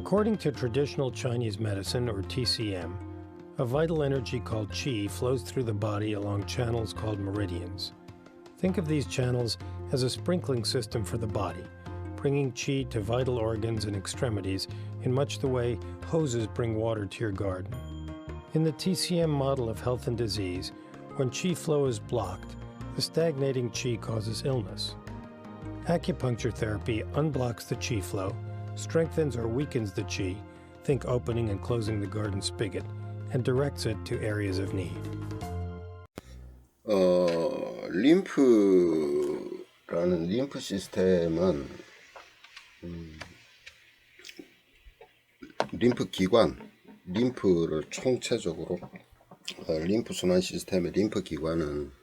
According to traditional Chinese medicine, or TCM, a vital energy called qi flows through the body along channels called meridians. Think of these channels as a sprinkling system for the body, bringing qi to vital organs and extremities in much the way hoses bring water to your garden. In the TCM model of health and disease, when qi flow is blocked, the stagnating qi causes illness. Acupuncture therapy unblocks the qi flow, strengthens or weakens the qi, think opening and closing the garden spigot, and directs it to areas of need. 림프 시스템은 림프 기관, 림프를 총체적으로 림프 순환 시스템의 림프 기관은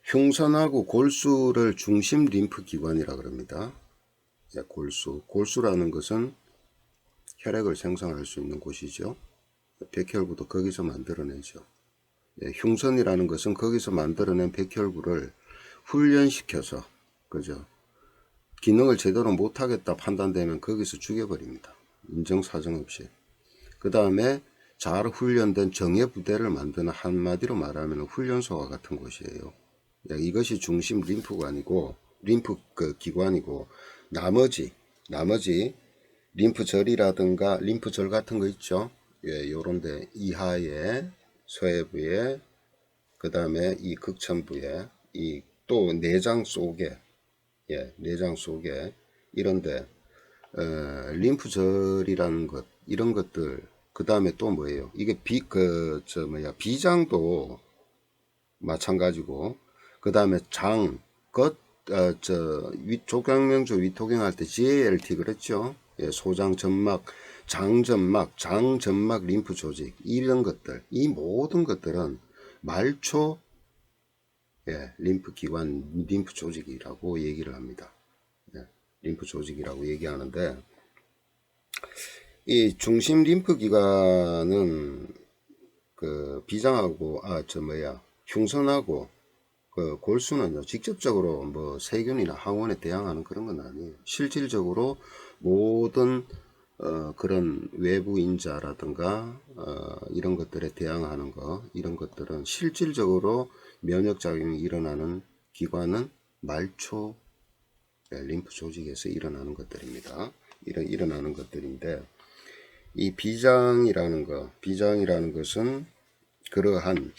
흉선하고 골수를 중심 림프 기관이라 그럽니다. 골수라는 것은 혈액을 생성할 수 있는 곳이죠. 백혈구도 거기서 만들어내죠. 흉선이라는 것은 거기서 만들어낸 백혈구를 훈련시켜서, 그죠? 기능을 제대로 못하겠다 판단되면 거기서 죽여버립니다. 인정사정 없이. 그 다음에 잘 훈련된 정예부대를 만드는, 한마디로 말하면 훈련소와 같은 곳이에요. 이것이 중심 림프관이고, 림프 기관이고, 나머지 림프절이라든가 림프절 같은 거 있죠. 요런데 이하에, 쇄부에, 그 다음에 이 극천부에, 이 또 내장 속에, 내장 속에 이런데 림프절이라는 것, 이런 것들, 그 다음에 또 뭐예요? 이게 비장도 마찬가지고, 그 다음에 장, 조경명조 위토경할 때 GALT 그랬죠? 소장 점막, 장점막, 장점막 림프 조직, 이런 것들, 이 모든 것들은 말초 림프 기관, 림프 조직이라고 얘기를 합니다. 림프 조직이라고 얘기하는데, 이 중심 림프 기관은 비장하고 흉선하고 골수는요, 직접적으로 뭐 세균이나 항원에 대항하는 그런 건 아니에요. 실질적으로 모든 그런 외부 인자라든가 이런 것들에 대항하는 거, 이런 것들은 실질적으로 면역작용이 일어나는 기관은 말초 림프 조직에서 일어나는 것들입니다. 일어나는 것들인데, 이 비장이라는 것은 그러한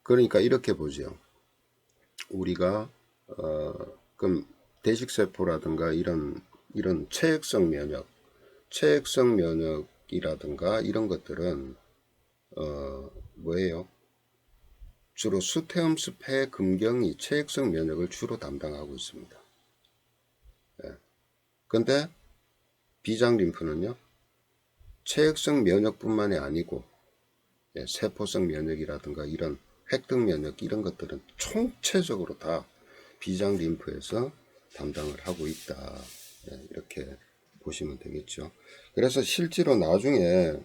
그러니까 이렇게 보죠. 우리가 그럼 대식세포라든가 이런 체액성 면역이라든가 이런 것들은 뭐예요? 주로 수태음수 폐금경이 체액성 면역을 주로 담당하고 있습니다. 근데 비장 림프는요, 체액성 면역뿐만이 아니고 세포성 면역이라든가 이런 획득 면역, 이런 것들은 총체적으로 다 비장 림프에서 담당을 하고 있다. 이렇게 보시면 되겠죠. 그래서 실제로 나중에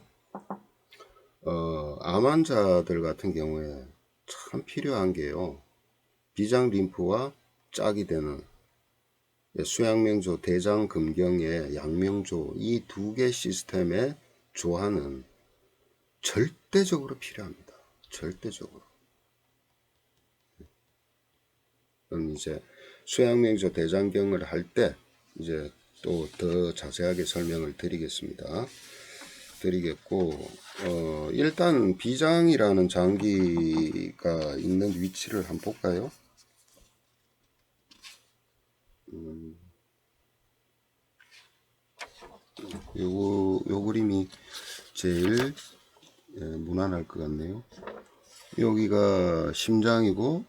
암 환자들 같은 경우에 참 필요한 게요, 비장 림프와 짝이 되는 수양명조, 대장금경의 양명조, 이 두 개 시스템의 조화는 절대적으로 필요합니다. 절대적으로. 그럼 이제 수양명조 대장경을 할 때 이제 또 더 자세하게 설명을 드리겠습니다. 일단 비장이라는 장기가 있는 위치를 한번 볼까요? 요 그림이 제일 무난할 것 같네요. 여기가 심장이고,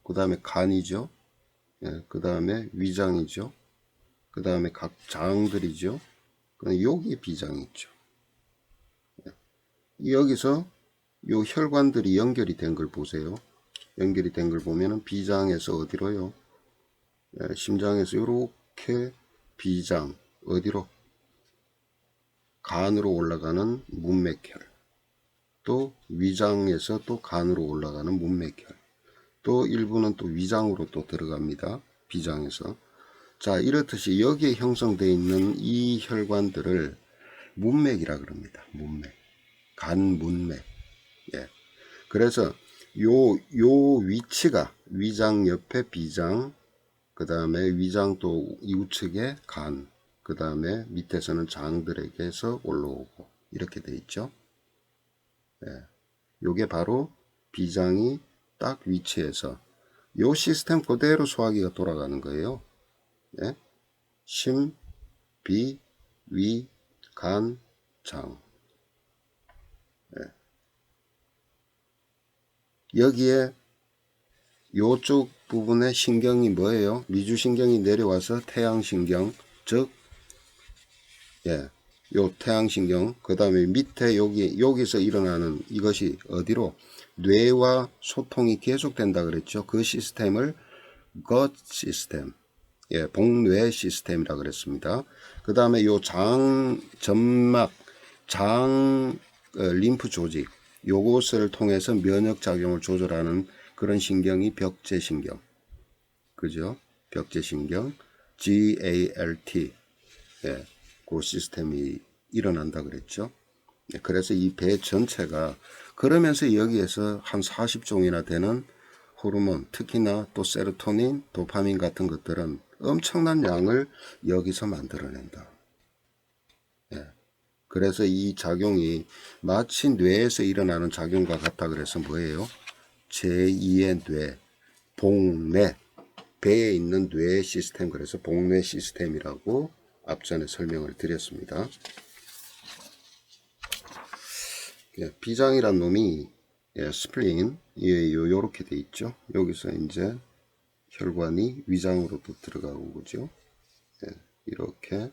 그 다음에 간이죠. 그 다음에 위장이죠. 그 다음에 각 장들이죠. 여기 비장이 있죠. 여기서 요 혈관들이 연결이 된 걸 보세요. 연결이 된 걸 보면은 비장에서 어디로요? 심장에서 이렇게 비장, 어디로? 간으로 올라가는 문맥혈, 또 위장에서 또 간으로 올라가는 문맥혈, 또 일부는 또 위장으로 또 들어갑니다. 비장에서. 자, 이렇듯이 여기에 형성되어 있는 이 혈관들을 문맥이라 그럽니다. 문맥. 간 문맥. 예. 그래서 요 위치가 위장 옆에 비장, 그 다음에 위장 또 이우측에 간, 그 다음에 밑에서는 장들에게서 올라오고 이렇게 돼 있죠. 예. 요게 바로 비장이 딱 위치해서 요 시스템 그대로 소화기가 돌아가는 거예요. 예? 심, 비, 위, 간, 장. 예. 여기에 요쪽 부분의 신경이 뭐예요? 미주신경이 내려와서 태양신경, 즉, 예, 요 태양신경, 그 다음에 밑에 여기서 일어나는 이것이 어디로? 뇌와 소통이 계속된다 그랬죠. 그 시스템을 gut 시스템, 예, 복뇌 시스템이라 그랬습니다. 그 다음에 요 점막, 림프 조직, 요것을 통해서 면역 작용을 조절하는 그런 신경이 벽제신경, 그죠? 벽제신경, GALT, 예, 그 시스템이 일어난다 그랬죠. 예, 그래서 이 배 전체가 그러면서 여기에서 한 40종이나 되는 호르몬, 특히나 또 세로토닌, 도파민 같은 것들은 엄청난 양을 여기서 만들어낸다. 예. 그래서 이 작용이 마치 뇌에서 일어나는 작용과 같다 그래서 뭐예요? 제2의 뇌, 복뇌, 배에 있는 뇌 시스템, 그래서 복뇌 시스템이라고 앞전에 설명을 드렸습니다. 예, 비장이란 놈이, 예, 스플린, 예, 요렇게 돼 있죠. 여기서 이제 혈관이 위장으로 또 들어가고 그죠. 예, 이렇게,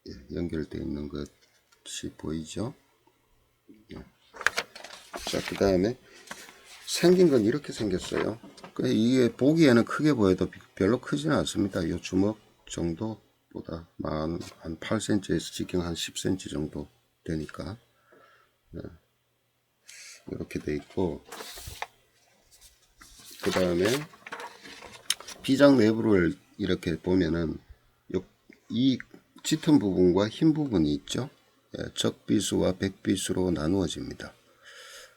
예, 연결되어 있는 것이 보이죠. 예. 자, 그 다음에 생긴 건 이렇게 생겼어요. 이게 보기에는 크게 보여도 별로 크지는 않습니다. 요 주먹 정도보다 한 8cm에서 직경 한 10cm 정도 되니까. 네. 이렇게 돼 있고, 그 다음에 비장 내부를 이렇게 보면은 이 짙은 부분과 흰 부분이 있죠. 예, 적비수와 백비수로 나누어집니다.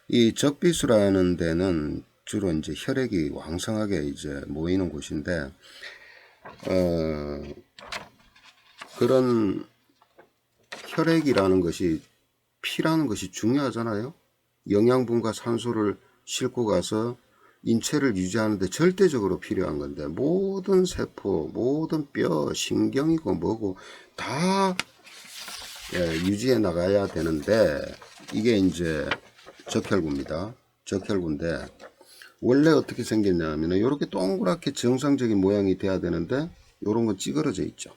이 적비수라는 데는 주로 이제 혈액이 왕성하게 이제 모이는 곳인데, 그런 혈액이라는 것이, 피라는 것이 중요하잖아요. 영양분과 산소를 싣고 가서 인체를 유지하는데 절대적으로 필요한 건데, 모든 세포, 모든 뼈, 신경이고 뭐고 다, 예, 유지해 나가야 되는데, 이게 이제 적혈구입니다. 적혈구인데 원래 어떻게 생겼냐면 이렇게 동그랗게 정상적인 모양이 돼야 되는데 이런 건 찌그러져 있죠.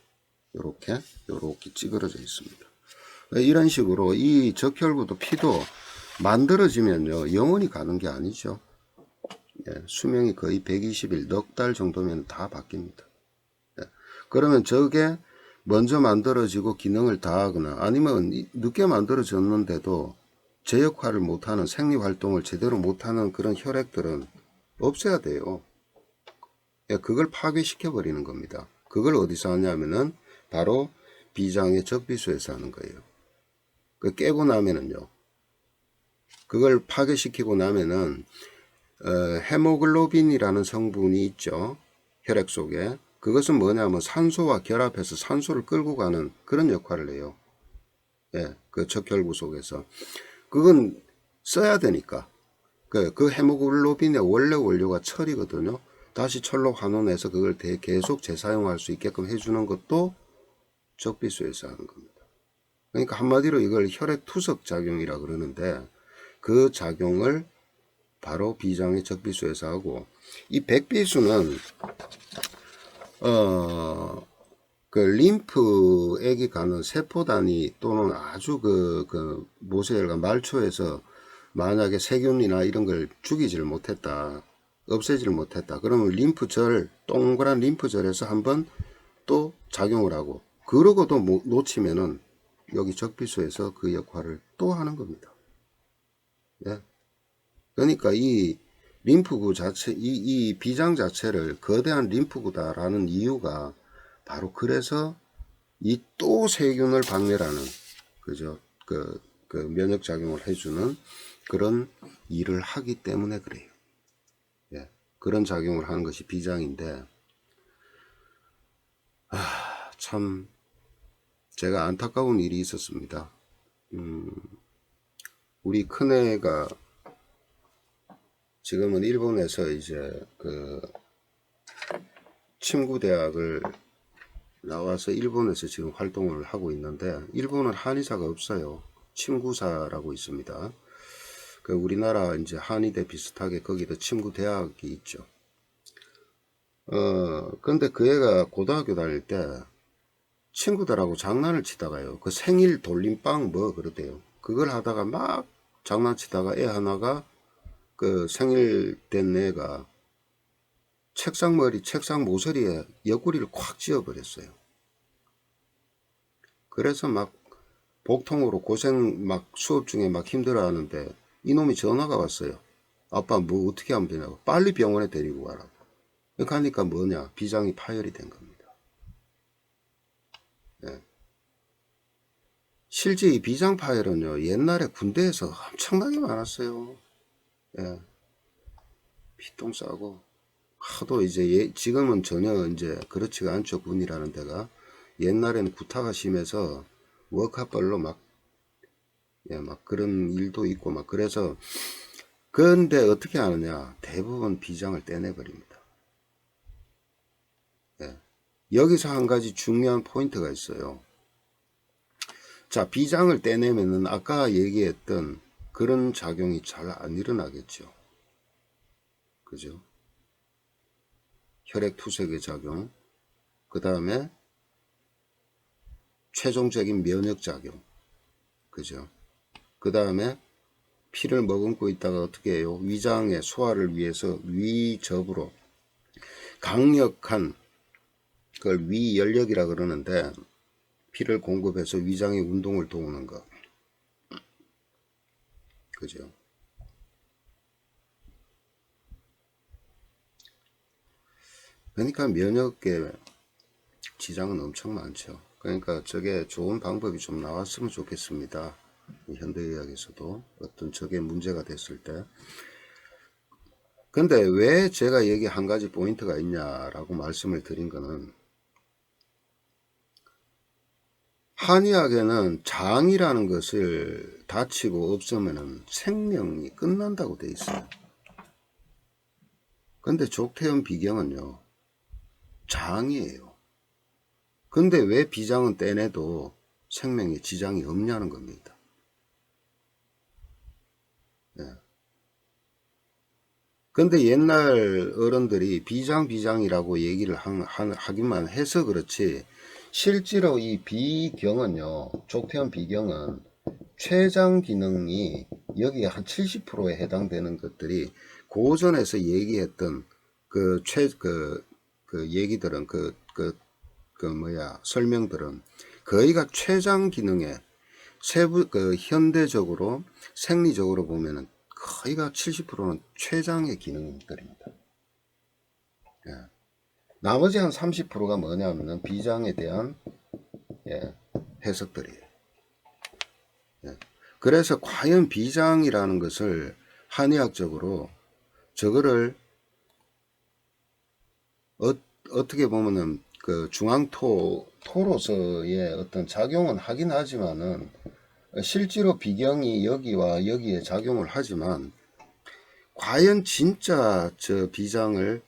이렇게 찌그러져 있습니다. 이런 식으로 이 적혈구도 피도 만들어지면요 영원히 가는 게 아니죠. 예, 수명이 거의 120일, 넉 달 정도면 다 바뀝니다. 예, 그러면 저게 먼저 만들어지고 기능을 다하거나 아니면 늦게 만들어졌는데도 제 역할을 못하는, 생리활동을 제대로 못하는 그런 혈액들은 없애야 돼요. 예, 그걸 파괴시켜 버리는 겁니다. 그걸 어디서 하냐면은 바로 비장의 적비수에서 하는 거예요. 그 깨고 나면은요, 그걸 파괴시키고 나면은 헤모글로빈이라는 성분이 있죠. 혈액 속에. 그것은 뭐냐면 산소와 결합해서 산소를 끌고 가는 그런 역할을 해요. 예, 그 적혈구 속에서. 그건 써야 되니까. 그 헤모글로빈의 원래 원료가 철이거든요. 다시 철로 환원해서 그걸 계속 재사용할 수 있게끔 해주는 것도 적비수에서 하는 겁니다. 그러니까 한마디로 이걸 혈액 투석 작용이라 그러는데 그 작용을 바로 비장의 적비수에서 하고, 이 백비수는 그 림프액이 가는 세포 단위 또는 아주 모세혈관 말초에서 만약에 세균이나 이런 걸 죽이지를 못했다, 없애지를 못했다, 그러면 림프절, 동그란 림프절에서 한번 또 작용을 하고, 그러고도 놓치면은 여기 적비수에서 그 역할을 또 하는 겁니다. 예. 그러니까 이 림프구 자체, 이 비장 자체를 거대한 림프구다라는 이유가 바로 그래서 이 또 세균을 박멸하는, 그죠? 그 면역작용을 해주는 그런 일을 하기 때문에 그래요. 예. 그런 작용을 하는 것이 비장인데, 참, 제가 안타까운 일이 있었습니다. 우리 큰애가 지금은 일본에서 이제 그 침구대학을 나와서 일본에서 지금 활동을 하고 있는데, 일본은 한의사가 없어요. 침구사라고 있습니다. 그 우리나라 이제 한의대 비슷하게 거기도 침구대학이 있죠. 근데 그 애가 고등학교 다닐 때 친구들하고 장난을 치다가요. 그 생일 돌림빵 뭐 그러대요. 그걸 하다가 막 장난치다가 애 하나가 그 생일 된 애가 책상 모서리에 옆구리를 콱 찧어버렸어요. 그래서 막 복통으로 고생 막 수업 중에 막 힘들어 하는데 이놈이 전화가 왔어요. 아빠 뭐 어떻게 하면 되냐고. 빨리 병원에 데리고 가라고. 가니까 뭐냐. 비장이 파열이 된 겁니다. 예. 실제 이 비장 파열은요. 옛날에 군대에서 엄청나게 많았어요. 예. 피똥 싸고 하도 이제 지금은 전혀 이제 그렇지가 않죠. 군이라는 데가. 옛날에는 구타가 심해서 워카벌로 막, 예, 막 그런 일도 있고 막 그래서 그런데 어떻게 하느냐. 대부분 비장을 떼내버립니다. 예. 여기서 한 가지 중요한 포인트가 있어요. 자, 비장을 떼내면은 아까 얘기했던 그런 작용이 잘 안 일어나겠죠. 그죠? 혈액투석의 작용, 그 다음에 최종적인 면역작용, 그죠? 그 다음에 피를 머금고 있다가 어떻게 해요? 위장의 소화를 위해서 위접으로 강력한 그걸 위연력이라 그러는데 피를 공급해서 위장의 운동을 도우는 거, 그죠? 그러니까 면역계 지장은 엄청 많죠. 그러니까 저게 좋은 방법이 좀 나왔으면 좋겠습니다. 현대의학에서도 어떤 저게 문제가 됐을 때. 근데 왜 제가 여기 한 가지 포인트가 있냐라고 말씀을 드린 거는, 한의학에는 장이라는 것을 다치고 없으면은 생명이 끝난다고 돼 있어요. 근데 족태음 비경은요, 장이에요. 근데 왜 비장은 떼내도 생명에 지장이 없냐는 겁니다. 예. 근데 옛날 어른들이 비장이라고 얘기를 하기만 해서 그렇지, 실제로 이 비경은요, 족태음 비경은 췌장 기능이 여기에 한 70%에 해당되는 것들이 고전에서 얘기했던 그 얘기들은 설명들은 거의가 췌장 기능에 현대적으로 생리적으로 보면은 거의가 70%는 췌장의 기능들입니다. 예. 나머지 한 30%가 뭐냐면은 비장에 대한, 예, 해석들이에요. 예. 그래서 과연 비장이라는 것을 한의학적으로 저거를 어떻게 보면은 그 중앙토로서의 어떤 작용은 하긴 하지만은 실제로 비경이 여기와 여기에 작용을 하지만 과연 진짜 저 비장을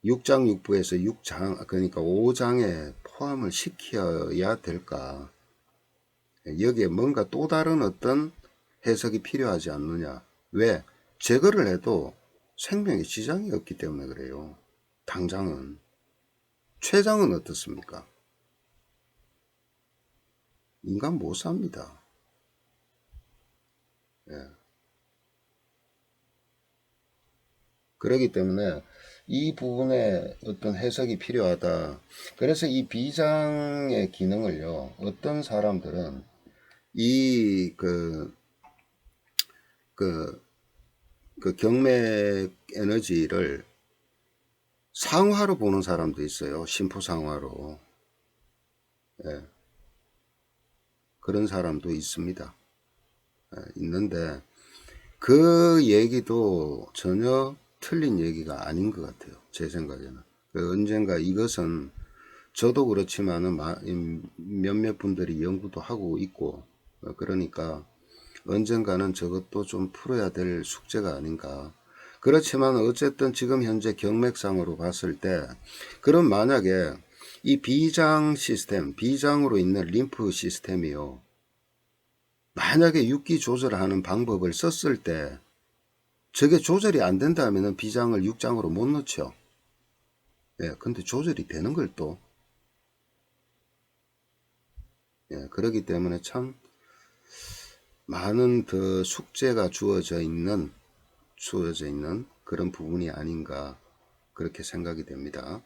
6장 6부에서 6장 그러니까 5장에 포함을 시켜야 될까? 여기에 뭔가 또 다른 어떤 해석이 필요하지 않느냐? 왜? 제거를 해도 생명에 지장이 없기 때문에 그래요. 당장은. 췌장은 어떻습니까? 인간 못 삽니다. 예. 그렇기 때문에 이 부분에 어떤 해석이 필요하다. 그래서 이 비장의 기능을요, 어떤 사람들은 이 그 경맥 에너지를 상화로 보는 사람도 있어요. 심포상화로. 예, 그런 사람도 있습니다. 예, 있는데 그 얘기도 전혀 틀린 얘기가 아닌 것 같아요. 제 생각에는. 언젠가 이것은 저도 그렇지만은 몇몇 분들이 연구도 하고 있고, 그러니까 언젠가는 저것도 좀 풀어야 될 숙제가 아닌가. 그렇지만 어쨌든 지금 현재 경맥상으로 봤을 때, 그럼 만약에 이 비장 시스템, 비장으로 있는 림프 시스템이요, 만약에 육기 조절하는 방법을 썼을 때 저게 조절이 안 된다면 비장을 육장으로 못 넣죠. 예, 근데 조절이 되는 걸 또. 예, 그렇기 때문에 참 많은 더 숙제가 주어져 있는 그런 부분이 아닌가 그렇게 생각이 됩니다.